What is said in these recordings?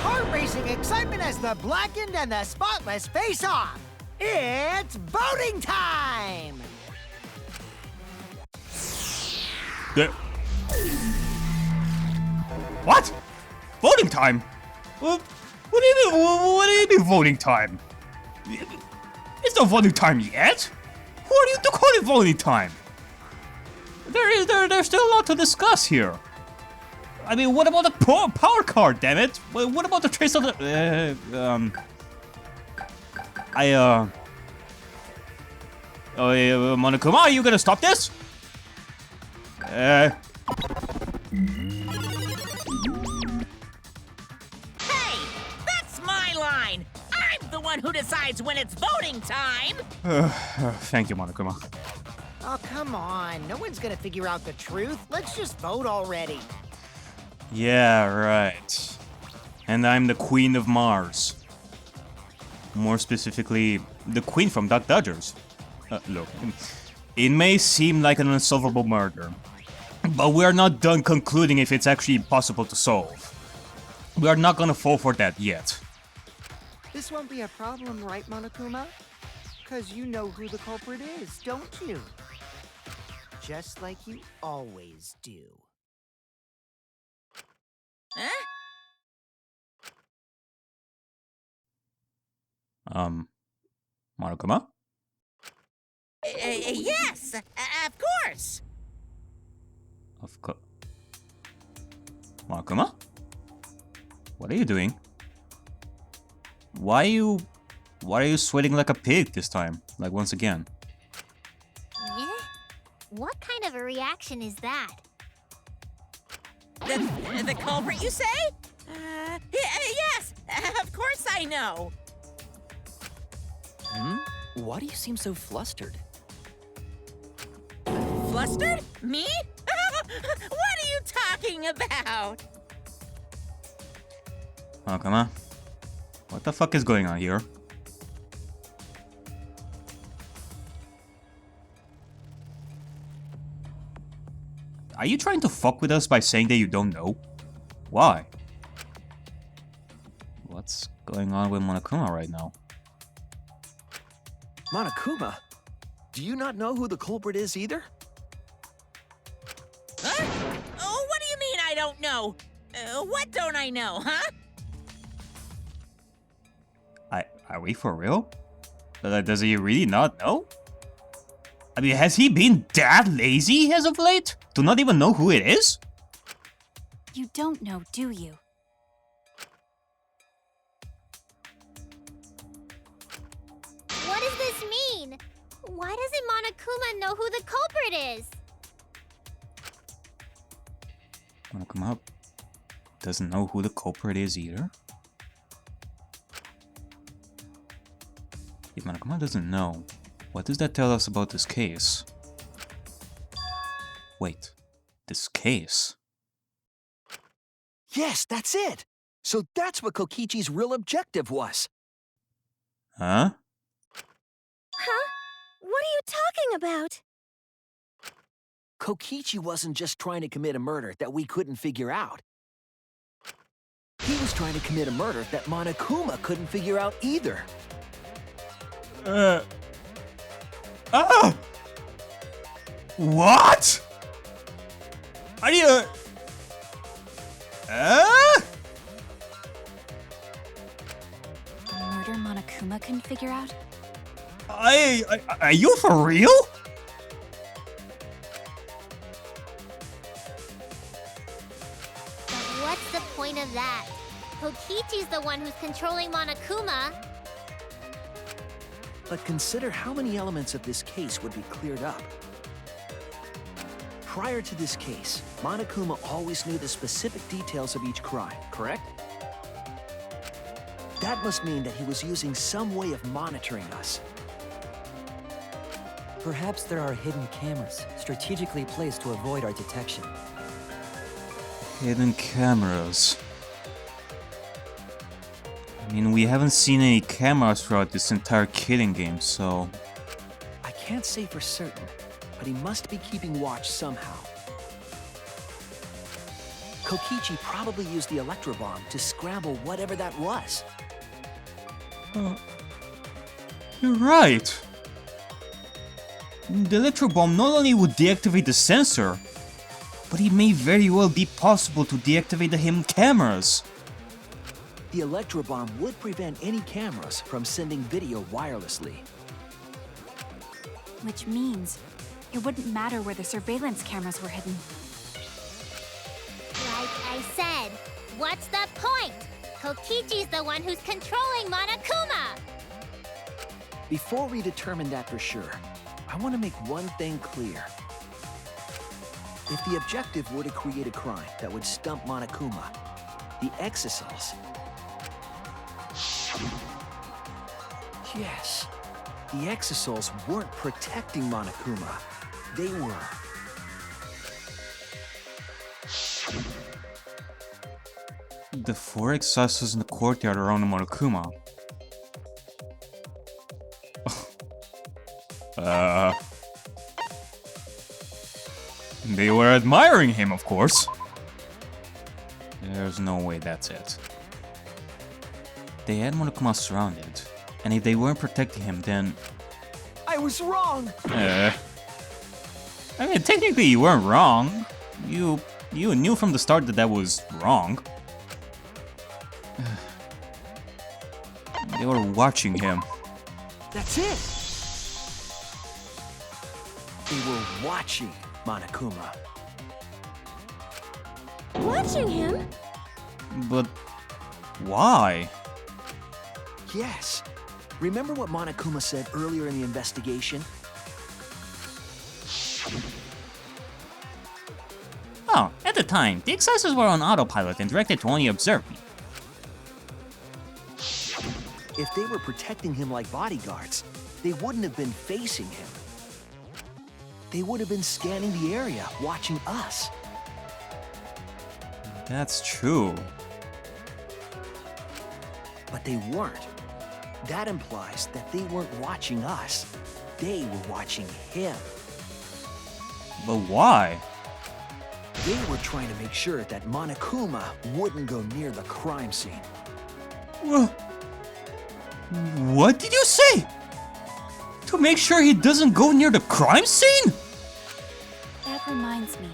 Heart-racing excitement as the blackened and the spotless face off. It's voting time! What? Voting time? What do you mean voting time? It's not voting time yet. Who are you to call it voting time? There's still a lot to discuss here. I mean, what about the power card, damn it? What about the trace of the... Monokuma, are you gonna stop this? Hey, that's my line. I'm the one who decides when it's voting time. Thank you, Monokuma. Oh, come on. No one's gonna figure out the truth. Let's just vote already. Yeah, right. And I'm the Queen of Mars. More specifically, the Queen from Duck Dodgers. Look, it may seem like an unsolvable murder, but we're not done concluding if it's actually possible to solve. We are not gonna fall for that yet. This won't be a problem, right, Monokuma? Because you know who the culprit is, don't you? Just like you always do. Huh? Monokuma? Yes, of course. Of course. Monokuma? What are you doing? Why are you sweating like a pig this time? Like once again? Yeah? What kind of a reaction is that? The culprit, you say? Yes, of course I know. Why do you seem so flustered? Flustered? Me? What are you talking about? Monokuma? What the fuck is going on here? Are you trying to fuck with us by saying that you don't know? Why? What's going on with Monokuma right now? Monokuma? Do you not know who the culprit is either? Huh? Oh, what do you mean I don't know? What don't I know, huh? Are we for real? Does he really not know? I mean, has he been that lazy as of late? To not even know who it is? You don't know, do you? What does this mean? Why doesn't Monokuma know who the culprit is? Monokuma doesn't know who the culprit is either? If Monokuma doesn't know, what does that tell us about this case? Wait, this case? Yes, that's it! So that's what Kokichi's real objective was. Huh? Huh? What are you talking about? Kokichi wasn't just trying to commit a murder that we couldn't figure out. He was trying to commit a murder that Monokuma couldn't figure out either. What? Are you... Murder Monokuma couldn't figure out? Are you for real? But what's the point of that? Kokichi's the one who's controlling Monokuma. But consider how many elements of this case would be cleared up. Prior to this case, Monokuma always knew the specific details of each crime, correct? That must mean that he was using some way of monitoring us. Perhaps there are hidden cameras, strategically placed to avoid our detection. Hidden cameras. I mean, we haven't seen any cameras throughout this entire killing game, so... I can't say for certain, but he must be keeping watch somehow. Kokichi probably used the electro bomb to scramble whatever that was. You're right. The electro bomb not only would deactivate the sensor, but it may very well be possible to deactivate the hidden cameras. The electro bomb would prevent any cameras from sending video wirelessly. Which means it wouldn't matter where the surveillance cameras were hidden. Like I said, what's the point? Kokichi's the one who's controlling Monokuma! Before we determine that for sure, I want to make one thing clear. If the objective were to create a crime that would stump Monokuma, the exhilarating. Yes, the exhilarating weren't protecting Monokuma. They were. The 4 exhilarating in the courtyard around Monokuma. They were admiring him, of course. There's no way that's it. They had Monokuma surrounded, and if they weren't protecting him, then... I was wrong! I mean, technically you weren't wrong. You knew from the start that that was wrong. They were watching him. That's it! They were watching Monokuma. Watching him? But why? Yes. Remember what Monokuma said earlier in the investigation? Oh, at the time, the exhilarating were on autopilot and directed to only observe me. If they were protecting him like bodyguards, they wouldn't have been facing him. They would have been scanning the area, watching us. That's true. But they weren't. That implies that they weren't watching us. They were watching him. But why? They were trying to make sure that Monokuma wouldn't go near the crime scene. What did you say? To make sure he doesn't go near the crime scene? That reminds me.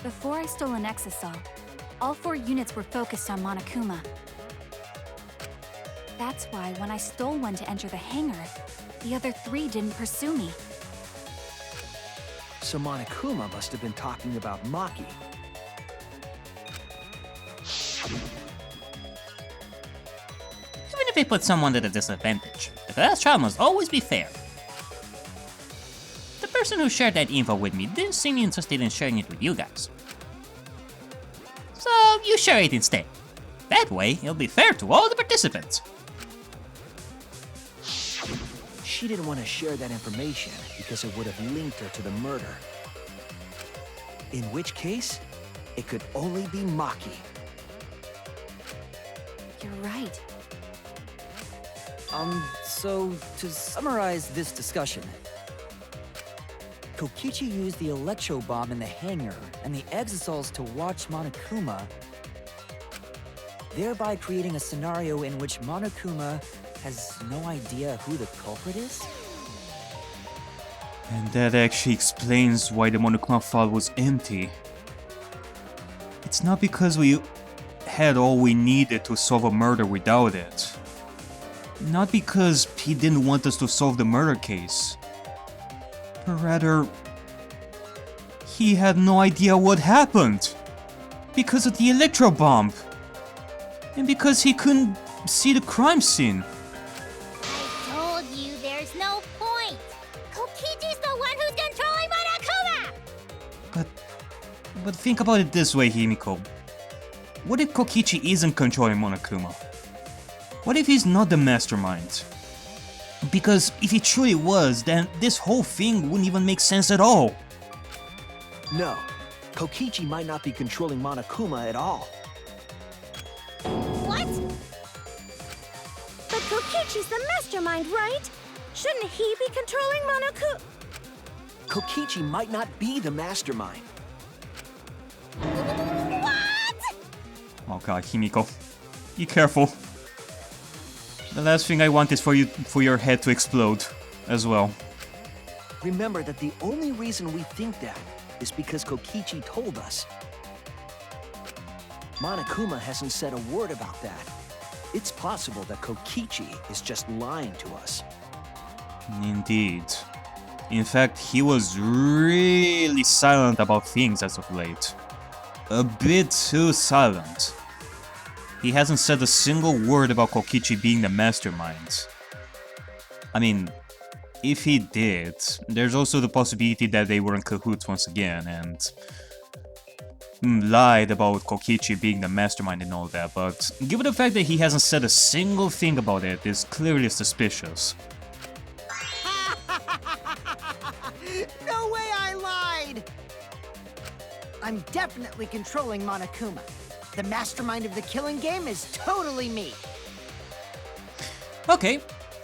Before I stole an exisal, all 4 units were focused on Monokuma. That's why when I stole one to enter the hangar, the other 3 didn't pursue me. So Monokuma must have been talking about Maki. Even if it puts someone at a disadvantage, the class trial must always be fair. The person who shared that info with me didn't seem interested in sharing it with you guys. So you share it instead. That way, it'll be fair to all the participants. She didn't want to share that information because it would have linked her to the murder. In which case, it could only be Maki. You're right. So to summarize this discussion, Kokichi used the electro bomb in the hangar and the exhilarating to watch Monokuma, thereby creating a scenario in which Monokuma has no idea who the culprit is? And that actually explains why the Monokuma file was empty. It's not because we had all we needed to solve a murder without it. Not because he didn't want us to solve the murder case. But rather, he had no idea what happened. Because of the electro bomb. And because he couldn't see the crime scene. I told you there's no point. Kokichi's the one who's controlling Monokuma! But think about it this way, Himiko. What if Kokichi isn't controlling Monokuma? What if he's not the mastermind? Because if he truly was, then this whole thing wouldn't even make sense at all. No, Kokichi might not be controlling Monokuma at all. What? But Kokichi's the mastermind, right? Shouldn't he be controlling Monokuma? Kokichi might not be the mastermind. What? Oh god, Himiko. Be careful. The last thing I want is for your head to explode as well. Remember that the only reason we think that is because Kokichi told us. Monokuma hasn't said a word about that. It's possible that Kokichi is just lying to us. Indeed. In fact, he was really silent about things as of late. A bit too silent. He hasn't said a single word about Kokichi being the mastermind. I mean, if he did, there's also the possibility that they were in cahoots once again and lied about Kokichi being the mastermind and all that, but given the fact that he hasn't said a single thing about it is clearly suspicious. No way I lied! I'm definitely controlling Monokuma. The mastermind of the killing game is totally me. Okay,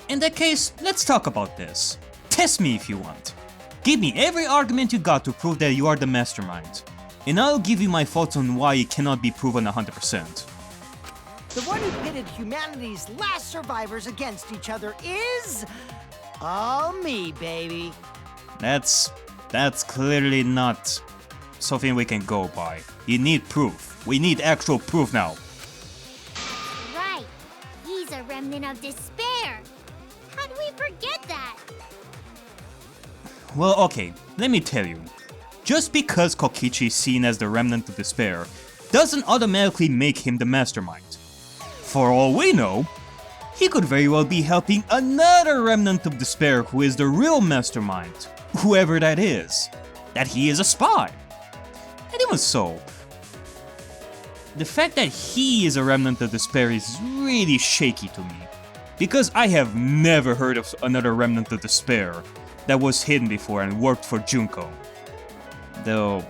in that case, let's talk about this. Test me if you want. Give me every argument you got to prove that you are the mastermind. And I'll give you my thoughts on why it cannot be proven 100%. The one who pitted humanity's last survivors against each other is... all me, baby. That's clearly not something we can go by. You need proof. We need actual proof now. Right. He's a remnant of despair. How do we forget that? Well, okay, let me tell you. Just because Kokichi is seen as the remnant of despair doesn't automatically make him the mastermind. For all we know, he could very well be helping another remnant of despair who is the real mastermind, whoever that is. That he is a spy. And even so, the fact that he is a remnant of despair is really shaky to me, because I have never heard of another remnant of despair that was hidden before and worked for Junko. Though,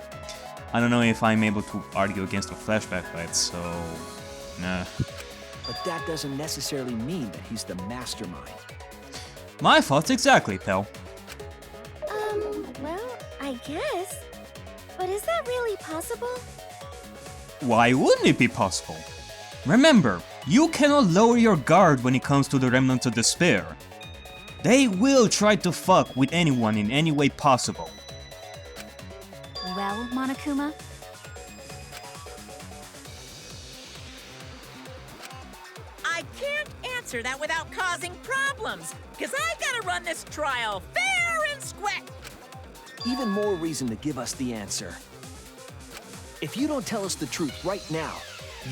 I don't know if I'm able to argue against the flashback fight, so... nah. But that doesn't necessarily mean that he's the mastermind. My thoughts exactly, pal. Well, I guess. But is that really possible? Why wouldn't it be possible? Remember, you cannot lower your guard when it comes to the remnants of despair. They will try to fuck with anyone in any way possible. Well, Monokuma? I can't answer that without causing problems, because I gotta run this trial fair and square. Even more reason to give us the answer. If you don't tell us the truth right now,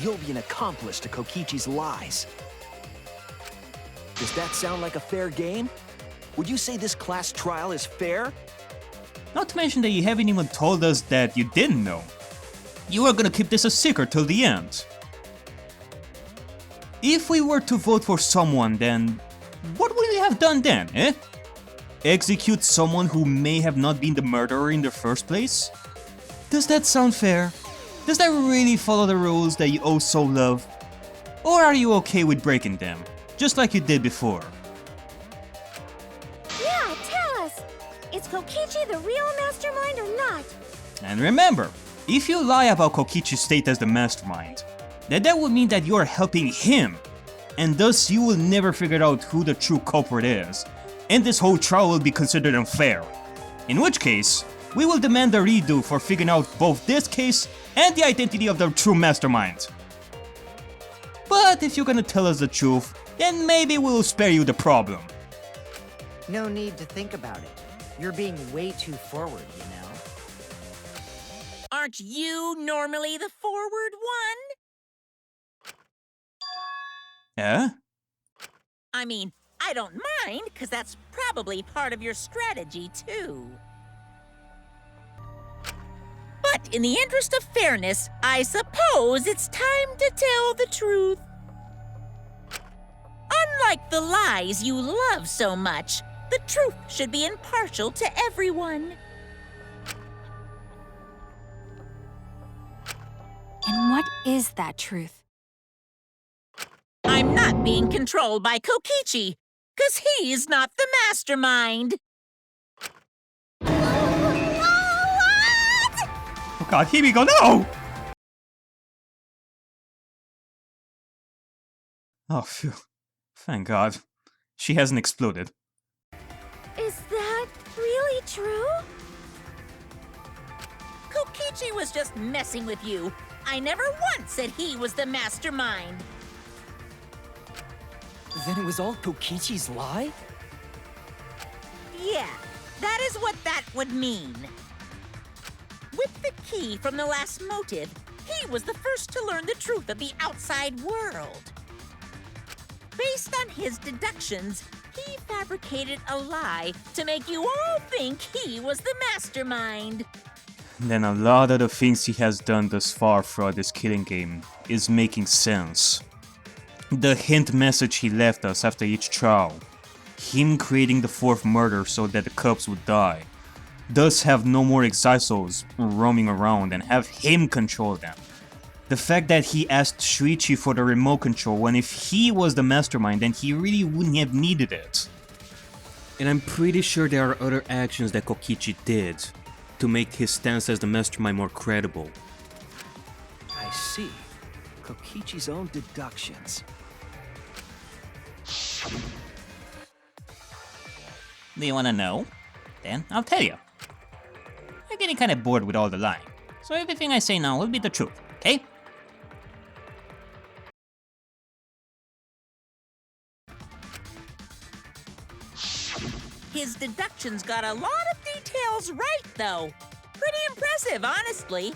you'll be an accomplice to Kokichi's lies. Does that sound like a fair game? Would you say this class trial is fair? Not to mention that you haven't even told us that you didn't know. You are gonna keep this a secret till the end. If we were to vote for someone, then what would we have done then, eh? Execute someone who may have not been the murderer in the first place? Does that sound fair? Does that really follow the rules that you oh so love? Or are you okay with breaking them, just like you did before? Yeah, tell us! Is Kokichi the real mastermind or not? And remember, if you lie about Kokichi's state as the mastermind, then that would mean that you are helping him, and thus you will never figure out who the true culprit is, and this whole trial will be considered unfair. In which case, we will demand a redo for figuring out both this case and the identity of the true mastermind. But if you're gonna tell us the truth, then maybe we'll spare you the problem. No need to think about it. You're being way too forward, you know? Aren't you normally the forward one? Yeah? I mean, I don't mind, because that's probably part of your strategy, too. But in the interest of fairness, I suppose it's time to tell the truth. Unlike the lies you love so much, the truth should be impartial to everyone. And what is that truth? I'm not being controlled by Kokichi, because he's not the mastermind. Oh god, here we go, no! Oh, phew. Thank God. She hasn't exploded. Is that really true? Kokichi was just messing with you. I never once said he was the mastermind. Then it was all Kokichi's lie? Yeah, that is what that would mean. With the key from the last motive, he was the first to learn the truth of the outside world. Based on his deductions, he fabricated a lie to make you all think he was the mastermind. Then a lot of the things he has done thus far throughout this killing game is making sense. The hint message he left us after each trial, him creating the fourth murder so that the cubs would die, thus have no more exhilarating roaming around and have him control them. The fact that he asked Shuichi for the remote control when if he was the mastermind then he really wouldn't have needed it. And I'm pretty sure there are other actions that Kokichi did to make his stance as the mastermind more credible. I see. Kokichi's own deductions. Do you wanna know? Then I'll tell you. I'm getting kinda bored with all the lying, so everything I say now will be the truth, okay? His deductions got a lot of details right, though. Pretty impressive, honestly.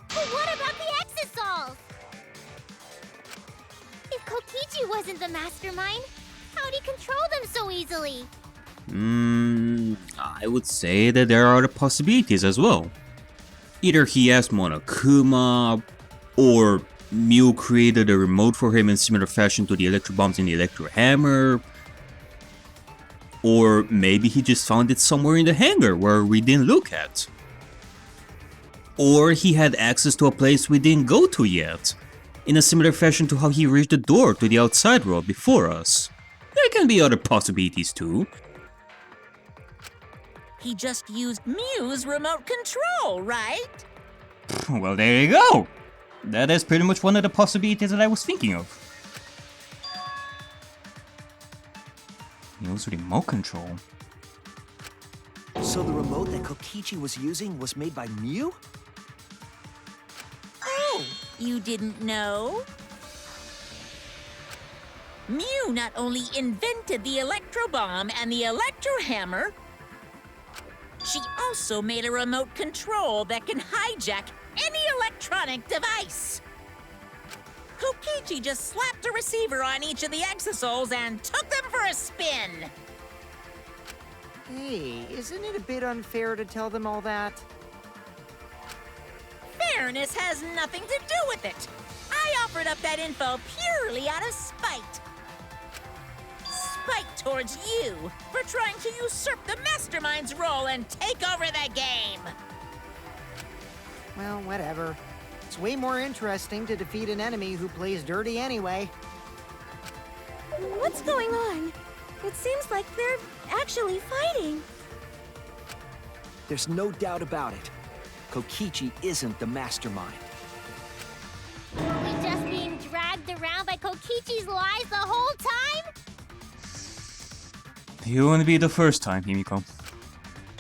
But what about the exosols? If Kokichi wasn't the mastermind, how'd he control them so easily? I would say that there are other possibilities as well. Either he asked Monokuma, or Mew created a remote for him in similar fashion to the electro bombs in the electro hammer, or maybe he just found it somewhere in the hangar where we didn't look at. Or he had access to a place we didn't go to yet, in a similar fashion to how he reached the door to the outside world before us. There can be other possibilities too. He just used Mew's remote control, right? Well, there you go! That is pretty much one of the possibilities that I was thinking of. Use remote control. So the remote that Kokichi was using was made by Mew? Oh, you didn't know? Mew not only invented the electro bomb and the electro hammer, she also made a remote control that can hijack any electronic device. Kokichi just slapped a receiver on each of the exosols and took them for a spin. Hey, isn't it a bit unfair to tell them all that? Fairness has nothing to do with it. I offered up that info purely out of spite. Spite towards you for trying to usurp the mastermind's role and take over the game. Well, whatever. It's way more interesting to defeat an enemy who plays dirty anyway. What's going on? It seems like they're actually fighting. There's no doubt about it. Kokichi isn't the mastermind. Were we just being dragged around by Kokichi's lies the whole time? You wouldn't be the first time, Himiko.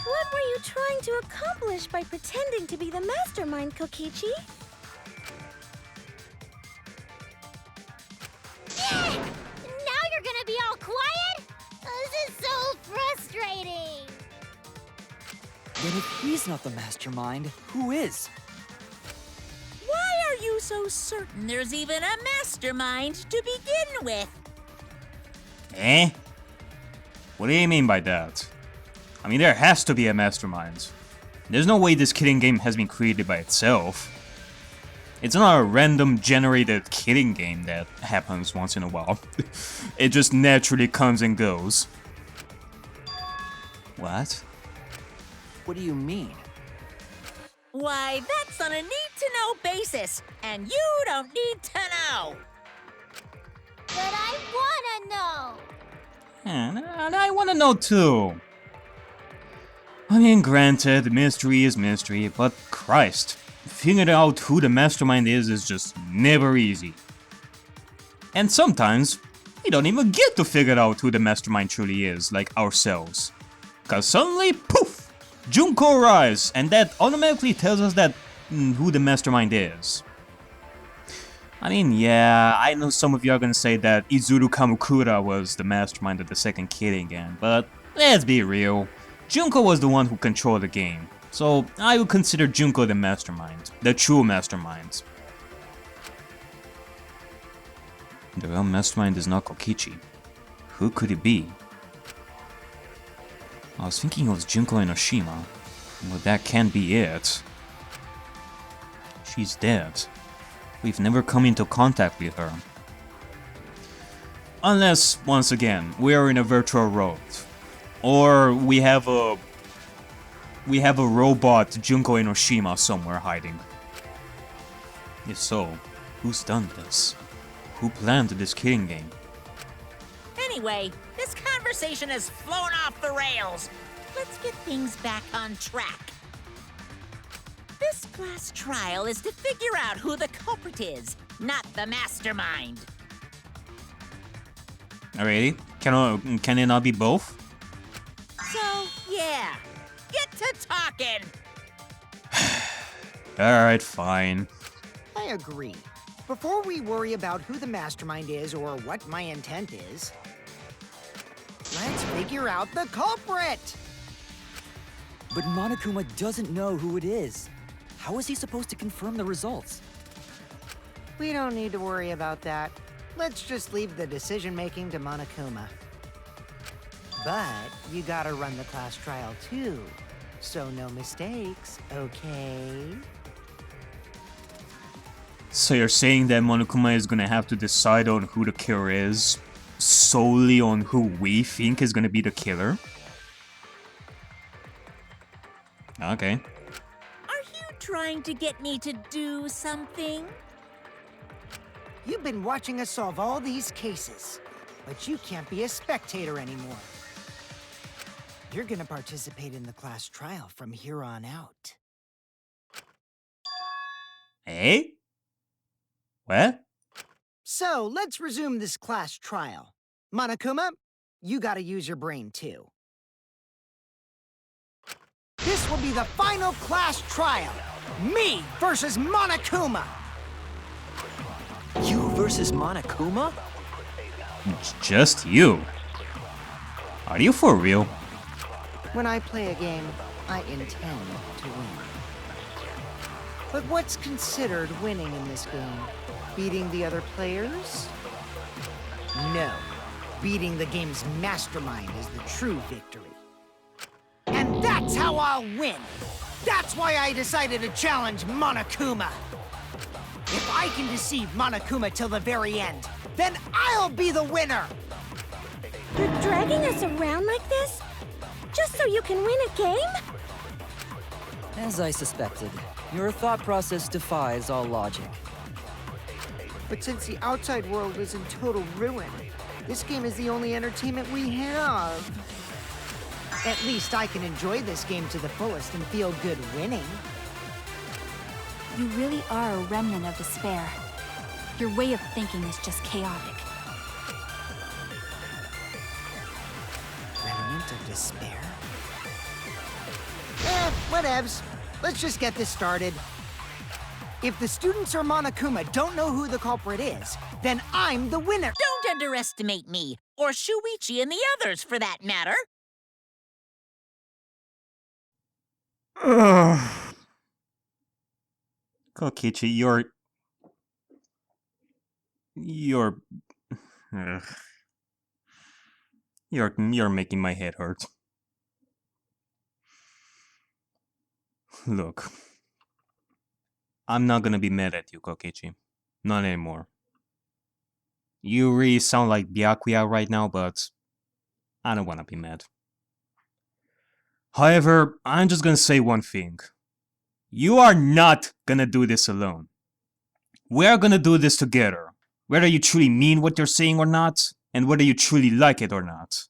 What were you trying to accomplish by pretending to be the mastermind, Kokichi? Now you're gonna be all quiet? This is so frustrating. Then if he's not the mastermind, who is? Why are you so certain there's even a mastermind to begin with? Eh? What do you mean by that? I mean, there has to be a mastermind. There's no way this killing game has been created by itself. It's not a random generated killing game that happens once in a while. It just naturally comes and goes. What? What do you mean? Why, that's on a need-to-know basis, and you don't need to know. But I wanna know. And I want to know too. I mean, granted, mystery is mystery, but Christ, figuring out who the mastermind is just never easy. And sometimes, we don't even get to figure out who the mastermind truly is, like ourselves. Cause suddenly, poof! Junko arrives, and that automatically tells us that who the mastermind is. I mean, yeah, I know some of you are gonna say that Izuru Kamukura was the mastermind of the second Kidding Game, but let's be real. Junko was the one who controlled the game, so I would consider Junko the mastermind, the true mastermind. The real mastermind is not Kokichi. Who could it be? I was thinking it was Junko Enoshima, but that can't be it. She's dead. We've never come into contact with her. Unless, once again, we are in a virtual world. Or we have a robot Junko Enoshima somewhere hiding. If so, who's done this? Who planned this Kidding Game? Anyway, this conversation has flown off the rails. Let's get things back on track. This class trial is to figure out who the culprit is, not the mastermind. Alrighty, can it not be both? So, yeah, get to talking. Alright, fine. I agree. Before we worry about who the mastermind is or what my intent is, let's figure out the culprit! But Monokuma doesn't know who it is. How is he supposed to confirm the results? We don't need to worry about that. Let's just leave the decision-making to Monokuma. But you gotta run the class trial too, so no mistakes, okay? So you're saying that Monokuma is gonna have to decide on who the killer is, solely on who we think is gonna be the killer? Okay. Are you trying to get me to do something? You've been watching us solve all these cases, but you can't be a spectator anymore. You're gonna participate in the class trial from here on out. Eh? What? So, let's resume this class trial. Monokuma, you gotta use your brain too. This will be the final class trial. Me versus Monokuma. You versus Monokuma? Just you? Are you for real? When I play a game, I intend to win. But what's considered winning in this game? Beating the other players? No. Beating the game's mastermind is the true victory. And that's how I'll win! That's why I decided to challenge Monokuma! If I can deceive Monokuma till the very end, then I'll be the winner! You're dragging us around like this? Just so you can win a game? As I suspected, your thought process defies all logic. But since the outside world is in total ruin, this game is the only entertainment we have. At least I can enjoy this game to the fullest and feel good winning. You really are a remnant of despair. Your way of thinking is just chaotic. Remnant of despair? Whatevs. Let's just get this started. If the students or Monokuma don't know who the culprit is, then I'm the winner. Don't underestimate me, or Shuichi and the others for that matter. Kokichi, you're making my head hurt. Look, I'm not gonna be mad at you, Kokichi. Not anymore. You really sound like Byakuya right now, but I don't wanna be mad. However, I'm just gonna say one thing. You are not gonna do this alone. We are gonna do this together. Whether you truly mean what you're saying or not, and whether you truly like it or not.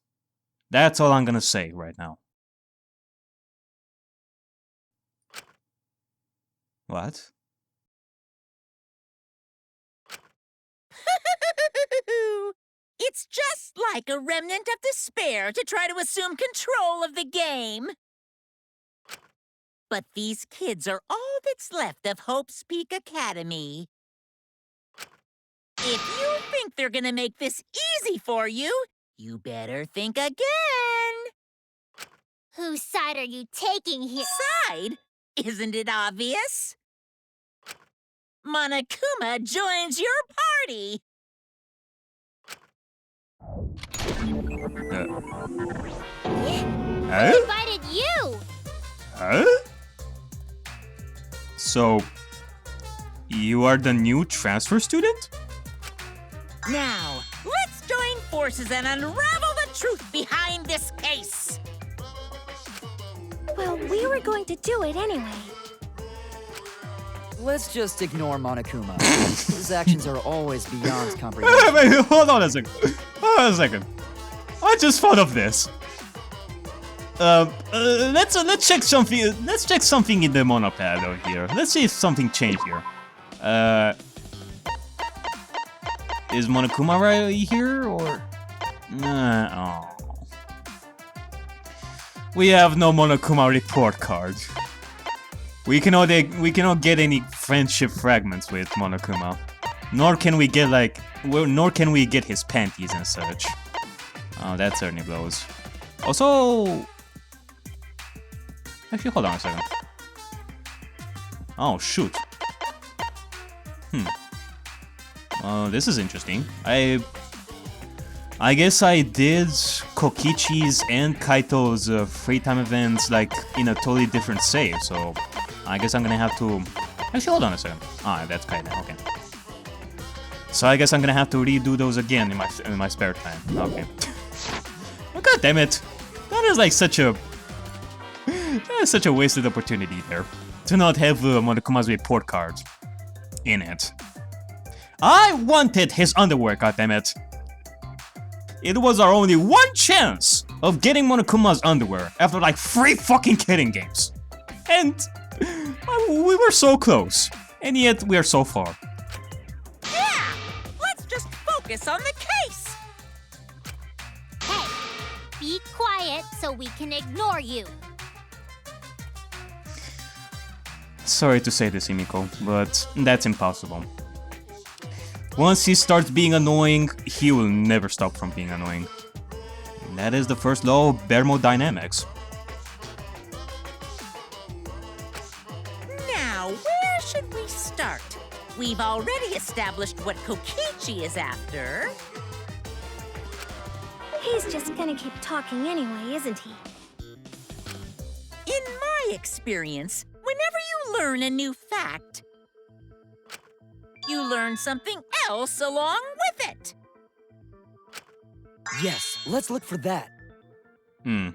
That's all I'm gonna say right now. What? It's just like a remnant of despair to try to assume control of the game. But these kids are all that's left of Hope's Peak Academy. If you think they're gonna make this easy for you, you better think again. Whose side are you taking here? Side? Isn't it obvious? Monokuma joins your party. Huh? Who invited you? Huh? So, you are the new transfer student? Now, let's join forces and unravel the truth behind this case. Well, we were going to do it anyway. Let's just ignore Monokuma. His actions are always beyond comprehension. Wait, hold on a second. Hold on a second. I just thought of this. Let's check something. Let's check something in the monopad over here. Let's see if something changed here. Is Monokuma right here or? Oh. We have no Monokuma report card. We cannot get any friendship fragments with Monokuma. Nor can we get nor can we get his panties and such. Oh, that certainly blows. Also, actually, hold on a second. Oh shoot. This is interesting. I guess I did Kokichi's and Kaito's free time events like in a totally different save, so I guess I'm gonna have to. Actually, hold on a second. Ah, that's Kaito. Okay. So I guess I'm gonna have to redo those again in my spare time. Okay. Oh, God damn it! That is like such a wasted opportunity there to not have Monokuma's report card in it. I wanted his underwear, goddammit! It was our only one chance of getting Monokuma's underwear after like 3 fucking kidding games. And we were so close, and yet we are so far. Yeah! Let's just focus on the case! Hey, be quiet so we can ignore you. Sorry to say this, Himiko, but that's impossible. Once he starts being annoying, he will never stop from being annoying. That is the first law of thermodynamics. Now, where should we start? We've already established what Kokichi is after. He's just gonna keep talking anyway, isn't he? In my experience, whenever you learn a new fact, you learn something else along with it. Yes, let's look for that. You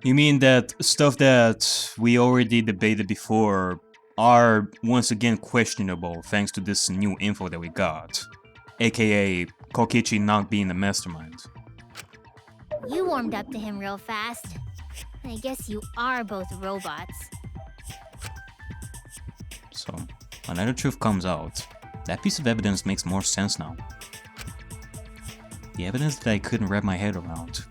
mean that stuff that we already debated before are once again questionable thanks to this new info that we got, a.k.a. Kokichi not being the mastermind? You warmed up to him real fast. I guess you are both robots. So, when the truth comes out, that piece of evidence makes more sense now. The evidence that I couldn't wrap my head around.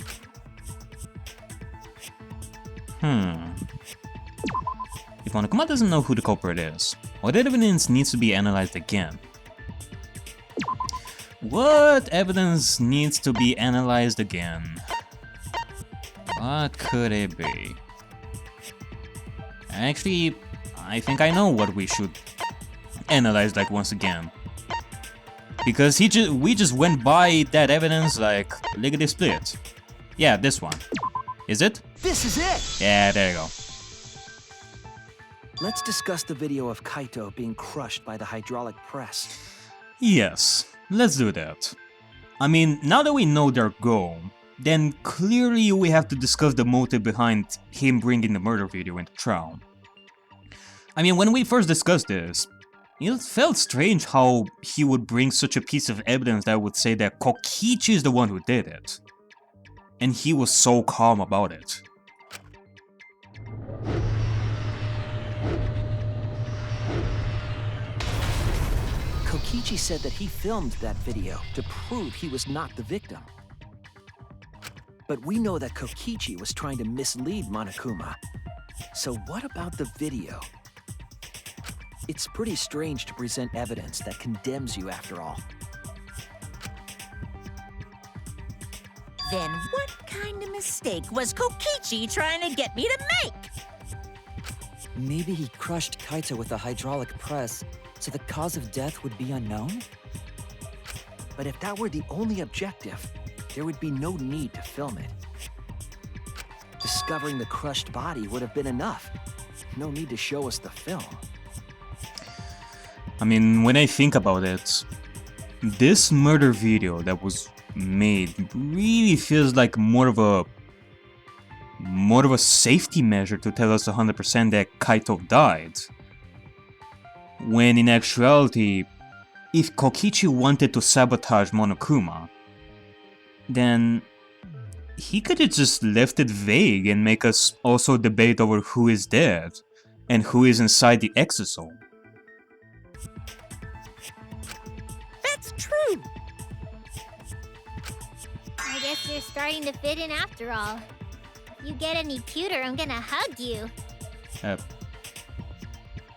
If Monokuma doesn't know who the culprit is, what evidence needs to be analyzed again? What evidence needs to be analyzed again? What could it be? Actually, I think I know what we should analyze like once again. Because we just went by that evidence like lickety split. Yeah, this one. Is it? This is it! Yeah, there you go. Let's discuss the video of Kaito being crushed by the hydraulic press. Yes, let's do that. I mean, now that we know their goal, then clearly we have to discuss the motive behind him bringing the murder video into trial. I mean, when we first discussed this, it felt strange how he would bring such a piece of evidence that would say that Kokichi is the one who did it. And he was so calm about it. Kokichi said that he filmed that video to prove he was not the victim. But we know that Kokichi was trying to mislead Monokuma. So what about the video? It's pretty strange to present evidence that condemns you after all. Then what kind of mistake was Kokichi trying to get me to make? Maybe he crushed Kaito with a hydraulic press, so the cause of death would be unknown? But if that were the only objective, there would be no need to film it. Discovering the crushed body would have been enough. No need to show us the film. I mean, when I think about it, this murder video that was made really feels like more of a safety measure to tell us 100% that Kaito died. When in actuality, if Kokichi wanted to sabotage Monokuma, then he could have just left it vague and make us also debate over who is dead and who is inside the exosome. That's true. I guess you're starting to fit in after all. If you get any pewter, I'm gonna hug you.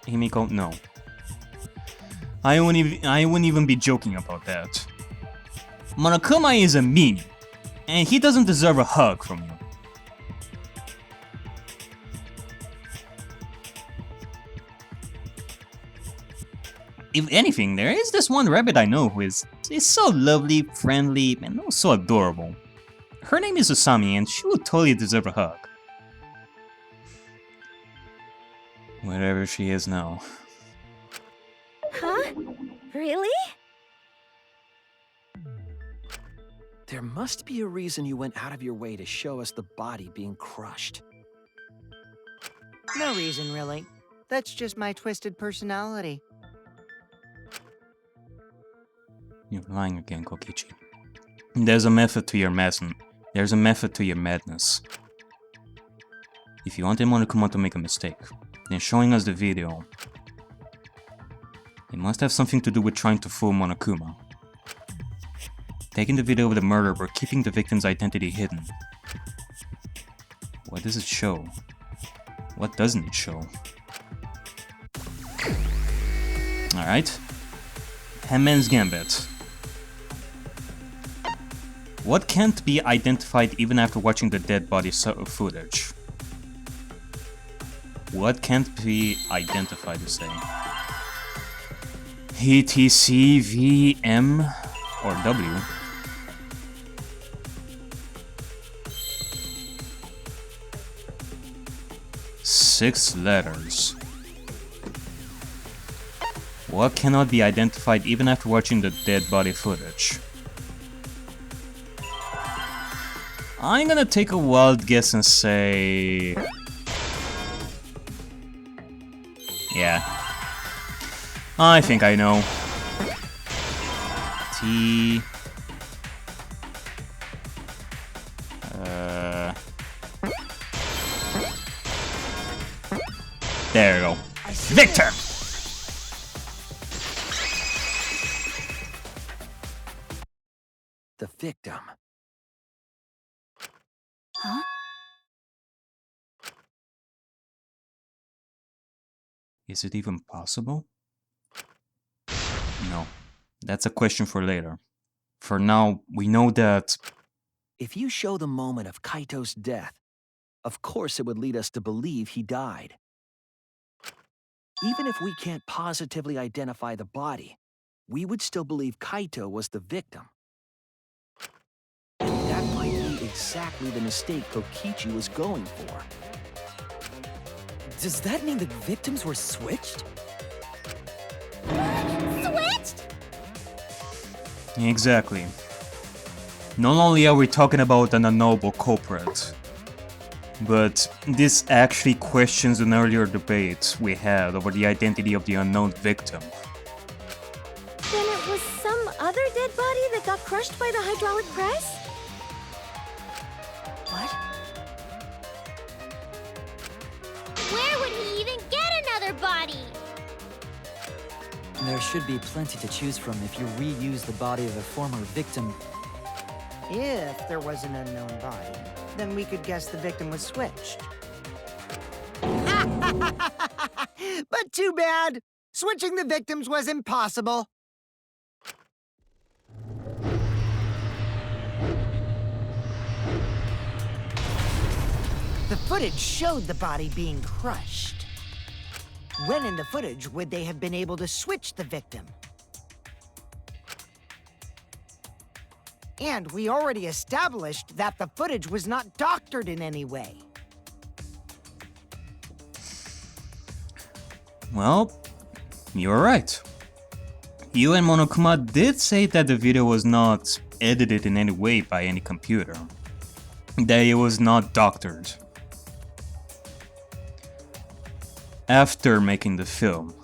Himiko, no. I wouldn't even be joking about that. Monokuma is a meanie, and he doesn't deserve a hug from you. If anything, there is this one rabbit I know who is so lovely, friendly, and also adorable. Her name is Usami, and she would totally deserve a hug. Wherever she is now. Huh? Really? There must be a reason you went out of your way to show us the body being crushed. No reason, really. That's just my twisted personality. You're lying again, Kokichi. There's a method to your madness. There's a method to your madness. If you wanted Monokuma to make a mistake, then showing us the video, it must have something to do with trying to fool Monokuma. Taking the video of the murder but keeping the victim's identity hidden. What does it show? What doesn't it show? Alright. Henman's Gambit. What can't be identified even after watching the dead body footage? What can't be identified, you say? ETC, V, M, or W? Six letters. What cannot be identified even after watching the dead body footage? I'm gonna take a wild guess and say... yeah. I think I know. T... there you go. Victor! The victim. Huh? Is it even possible? No. That's a question for later. For now, we know that... If you show the moment of Kaito's death, of course it would lead us to believe he died. Even if we can't positively identify the body, we would still believe Kaito was the victim. And that might be exactly the mistake Kokichi was going for. Does that mean the victims were switched? Switched? Exactly. Not only are we talking about an unknowable culprit, but this actually questions an earlier debate we had over the identity of the unknown victim. Then it was some other dead body that got crushed by the hydraulic press? What? Where would he even get another body? There should be plenty to choose from if you reuse the body of a former victim. If there was an unknown body, then we could guess the victim was switched. But too bad! Switching the victims was impossible. The footage showed the body being crushed. When in the footage would they have been able to switch the victim? And we already established that the footage was not doctored in any way. Well, you're right. You and Monokuma did say that the video was not edited in any way by any computer. That it was not doctored. After making the film,